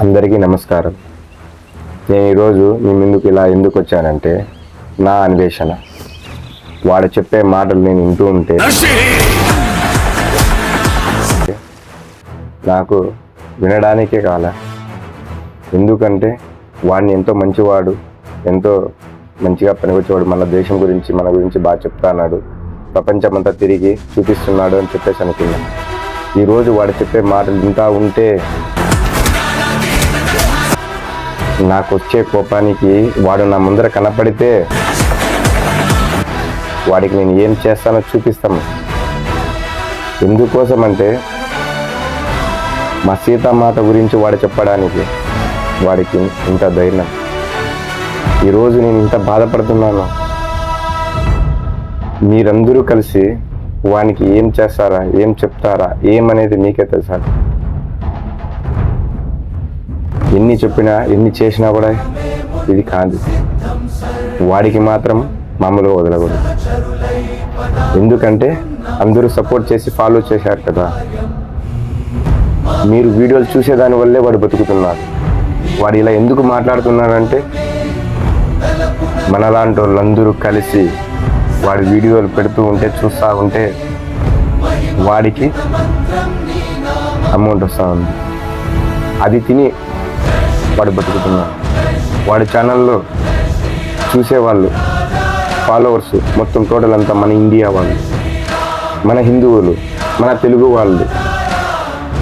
అందరికీ నమస్కారం. నేను ఈరోజు మీ ముందుకు ఇలా ఎందుకు వచ్చానంటే, నా అన్వేషణ. వాడు చెప్పే మాటలు నేను వింటూ ఉంటే నాకు వినడానికే కాల. ఎందుకంటే వాడిని ఎంతో మంచివాడు, ఎంతో మంచిగా పనికొచ్చేవాడు, మన దేశం గురించి మన గురించి బాగా చెప్తాన్నాడు, ప్రపంచమంతా తిరిగి చూపిస్తున్నాడు అని చెప్పేసి అనుకున్నాను. ఈరోజు వాడు చెప్పే మాటలు వింటూ ఉంటే నాకు వచ్చే కోపానికి వాడు నా ముందర కనపడితే వాడికి నేను ఏం చేస్తానో చూపిస్తాను. ఎందుకోసం అంటే మా సీతామాత గురించి వాడు చెప్పడానికి వాడికి ఇంత ధైర్యం. ఈరోజు నేను ఇంత బాధపడుతున్నాను. మీరందరూ కలిసి వానికి ఏం చేస్తారా, ఏం చెప్తారా, ఏమనేది మీకే తెలుసా? ఎన్ని చెప్పినా ఎన్ని చేసినా కూడా ఇది కాదు. వాడికి మాత్రం మామూలుగా వదలకూడదు. ఎందుకంటే అందరూ సపోర్ట్ చేసి ఫాలో చేశారు కదా. మీరు వీడియోలు చూసేదాని వల్లే వాడు బతుకుతున్నాడు. వాడు ఇలా ఎందుకు మాట్లాడుతున్నాడంటే మనలాంటి వాళ్ళందరూ కలిసి వాడి వీడియోలు పెడుతూ ఉంటే చూస్తూ ఉంటే వాడికి అమౌంట్ వస్తూ ఉంది. అది తిని వాడు బతుకుతున్నాడు. వాడి ఛానల్లో చూసేవాళ్ళు, ఫాలోవర్స్ మొత్తం టోటల్ అంతా మన ఇండియా వాళ్ళు, మన హిందువులు, మన తెలుగు వాళ్ళు.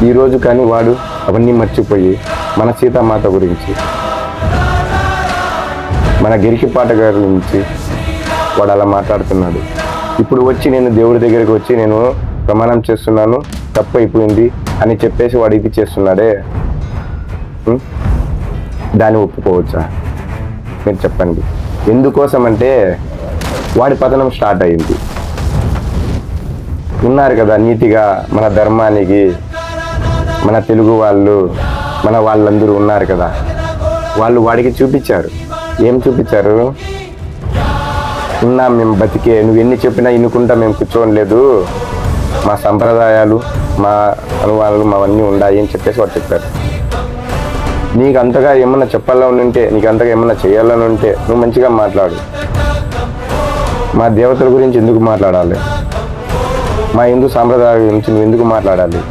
ఈరోజు కానీ వాడు అవన్నీ మర్చిపోయి మన సీతామాత గురించి, మన గిరికిపాట గారి గురించి వాడు అలా మాట్లాడుతున్నాడు. ఇప్పుడు వచ్చి నేను దేవుడి దగ్గరికి వచ్చి నేను ప్రమాణం చేస్తున్నాను, తప్పు అయిపోయింది అని చెప్పేసి వాడు ఇది చేస్తున్నాడే, దాన్ని ఒప్పుకోవచ్చా? మీరు చెప్పండి. ఎందుకోసం అంటే వాడి పతనం స్టార్ట్ అయింది. ఉన్నారు కదా నీతిగా మన ధర్మానికి, మన తెలుగు వాళ్ళు, మన వాళ్ళందరూ ఉన్నారు కదా, వాళ్ళు వాడికి చూపించారు. ఏం చూపించారు? ఉన్నాం మేము బతికే, నువ్వు ఎన్ని చెప్పినా ఇనుకుంటా మేము కూర్చోలేదు, మా సంప్రదాయాలు, మా అనువాళ్ళు మావన్నీ ఉన్నాయి అని చెప్పేసి వాడు చెప్పారు. నీకు అంతగా ఏమన్నా చెప్పాలని ఉంటే, నీకు అంతగా ఏమన్నా చేయాలని ఉంటే నువ్వు మంచిగా మాట్లాడు. మా దేవతల గురించి ఎందుకు మాట్లాడాలి? మా హిందూ సాంప్రదాయాల గురించి నువ్వు ఎందుకు మాట్లాడాలి?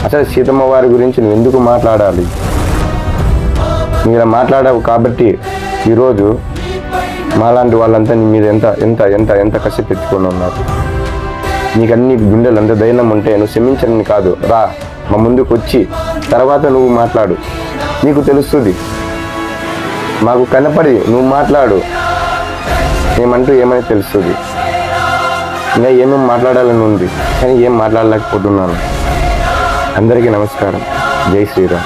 అసలు సీతమ్మ వారి గురించి నువ్వు ఎందుకు మాట్లాడాలి? నువ్వు ఇలా మాట్లాడావు కాబట్టి ఈరోజు మాలాంటి వాళ్ళంతా నీ మీద ఎంత ఎంత ఎంత ఎంత కసి తెచ్చుకొని ఉన్నారు. నీకు అన్ని గుండెలు అంత ధైర్యం ఉంటే నువ్వు క్షమించని కాదు, రా మా ముందుకు వచ్చి తర్వాత నువ్వు మాట్లాడు. నీకు తెలుస్తుంది, మాకు కనపడి నువ్వు మాట్లాడు, ఏమంటూ ఏమని తెలుస్తుంది. ఇంకా ఏమేమి మాట్లాడాలని ఉంది కానీ ఏం మాట్లాడలేకపోతున్నాను. అందరికీ నమస్కారం. జై శ్రీరామ్.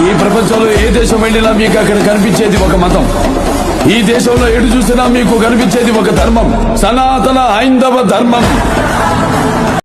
ఈ ప్రపంచంలో ఏ దేశం వెళ్ళినా మీకు అక్కడ కనిపించేది ఒక మతం. ఈ దేశంలో ఎటు చూసినా మీకు కనిపించేది ఒక ధర్మం, సనాతన హైందవ ధర్మం.